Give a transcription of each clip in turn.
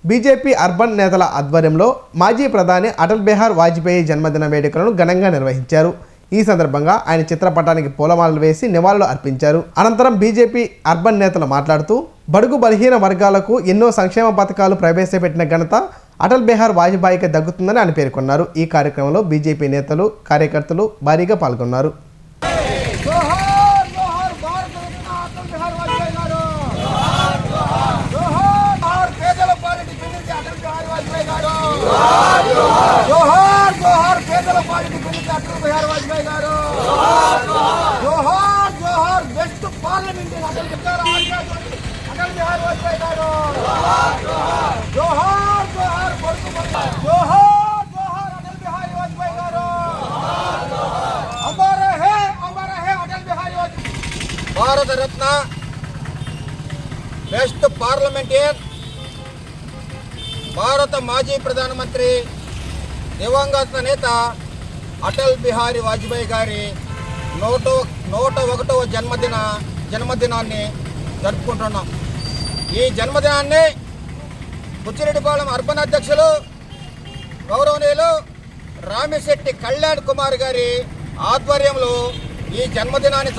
BJP urban నేతల ఆధ్వర్యంలో మాజీ ప్రధాని అటల్ బిహారీ వాజ్పేయి జన్మదిన వేడుకలను ఘనంగా నిర్వహించారు. ఈ సందర్భంగా ఆయన చిత్రపటానికి పూలమాలలు వేసి నివాళులు అర్పించారు. అనంతరం బీజేపీ అర్బన్ నేతలు మాట్లాడుతూ బడుగు బలహీన వర్గాలకు ఎన్నో సంక్షేమ పథకాలు ప్రవేశపెట్టిన ఘనత అటల్ బిహారీ వాజ్పేయికి దక్కుతుందని ఆయన పేర్కొన్నారు. ఈ కార్యక్రమంలో బీజేపీ నేతలు, కార్యకర్తలు భారీగా పాల్గొన్నారు. जोहार जोहार पेदल पार्टी गुరించి అటల్ బిహారీ వాజ్పేయి గారు जोहार जोहार बेस्ट पार्लियामेंट అటల్ బిహారీ వాజ్పేయి గారు जोहार जोहार जोहार जोहार अटल बिहारी वाजपेयी गारू अमर है अटल बिहारी वाजपेयी भारत रत्न बेस्ट पार्लियामेंटियन భారత మాజీ ప్రధానమంత్రి దివంగత నేత అటల్ బిహారీ వాజ్పేయి గారి 101వ జన్మదినాన్ని జరుపుకుంటున్నాం. ఈ జన్మదినాన్ని బుచ్చిరెడ్డిపాలెం అర్బన్ అధ్యక్షులు గౌరవనీయులు రామిశెట్టి కళ్యాణ్ కుమార్ గారి ఆధ్వర్యంలో ఈ జన్మదినాన్ని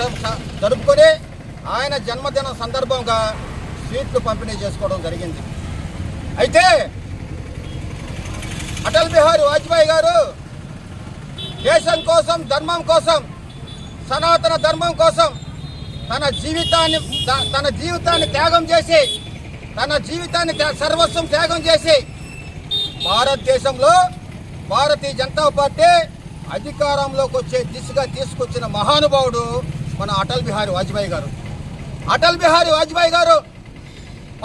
జరుపుకొని ఆయన జన్మదిన సందర్భంగా స్వీట్లు పంపిణీ చేసుకోవడం జరిగింది. అయితే అటల్ బిహారీ వాజ్పేయి గారు దేశం కోసం, ధర్మం కోసం, సనాతన ధర్మం కోసం తన జీవితాన్ని త్యాగం చేసి, సర్వస్వం త్యాగం చేసి భారతదేశంలో భారతీయ జనతా పార్టీ అధికారంలోకి వచ్చే దిశగా తీసుకొచ్చిన మహానుభావుడు మన అటల్ బిహారీ వాజ్పేయి గారు. అటల్ బిహారీ వాజ్పేయి గారు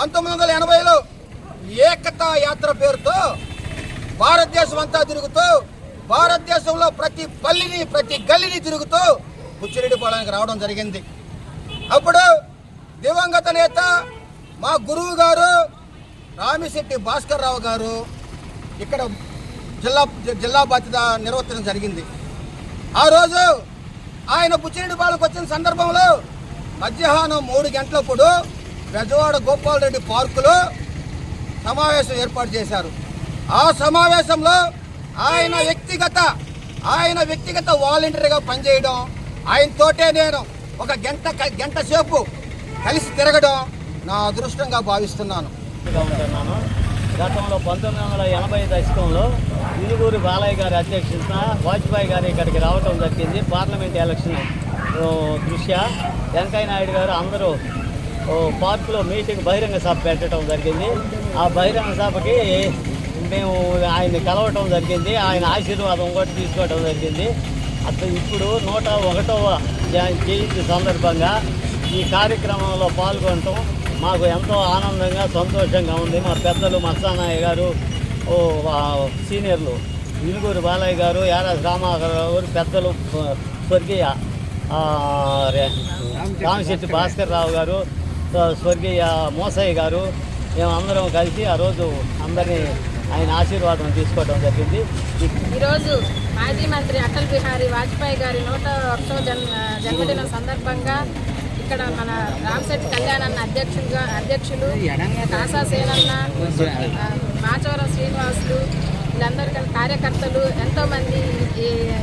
1980లో ఏకతా యాత్ర పేరుతో భారతదేశం అంతా తిరుగుతూ, భారతదేశంలో ప్రతి పల్లిని, ప్రతి గల్లీని తిరుగుతూ బుచ్చిరెడ్డిపాలెంకి రావడం జరిగింది. అప్పుడు దివంగత నేత మా గురువు గారు రామిశెట్టి భాస్కర్ రావు గారు ఇక్కడ జిల్లా బాధ్యత నిర్వర్తించడం జరిగింది. ఆ రోజు ఆయన బుచ్చిరెడ్డిపాలెంకి వచ్చిన సందర్భంలో మధ్యాహ్నం 3 గంటలప్పుడు బెజవాడ గోపాల్ రెడ్డి పార్కులో సమావేశం ఏర్పాటు చేశారు. ఆ సమావేశంలో ఆయన వ్యక్తిగత వాలంటీర్గా పనిచేయడం, ఆయనతోటే నేను ఒక గంట సేపు కలిసి తిరగడం నా అదృష్టంగా భావిస్తున్నాను. గతంలో 1980 దశకంలో ఇనుగూరు బాలయ్య గారి అధ్యక్షతన వాజ్పేయి గారు ఇక్కడికి రావడం జరిగింది. పార్లమెంట్ ఎలక్షన్ దృష్ట్యా వెంకయ్య నాయుడు గారు అందరూ పార్కులో బహిరంగ సభ పెట్టడం జరిగింది. ఆ బహిరంగ సభకి మేము ఆయన్ని కలవటం జరిగింది. ఆయన ఆశీర్వాదం కూడా తీసుకోవడం జరిగింది. అతను ఇప్పుడు 101వ జయంతి సందర్భంగా ఈ కార్యక్రమంలో పాల్గొనటం మాకు ఎంతో ఆనందంగా, సంతోషంగా ఉంది. మా పెద్దలు మస్తానయ్య గారు, సీనియర్లు ఇనుగూరు బాలయ్య గారు, యారాజ్ రామారావు గారు, పెద్దలు స్వర్గీయ రామిశెట్టి భాస్కర్ రావు గారు, స్వర్గీయ మోసయ్య గారు, మేమందరం కలిసి ఆ రోజు అందరినీ ఆయన ఆశీర్వాదం తీసుకోవడం జరిగింది. ఈరోజు మాజీ మంత్రి అటల్ బిహారీ వాజ్పేయి గారి 101వ జన్మదినం సందర్భంగా ఇక్కడ మన రామిశెట్టి కళ్యాణ్ అన్న అధ్యక్షులు కాసా సేనన్న, మాచవరం శ్రీనివాసులు, వీళ్ళందరూ కార్యకర్తలు ఎంతోమంది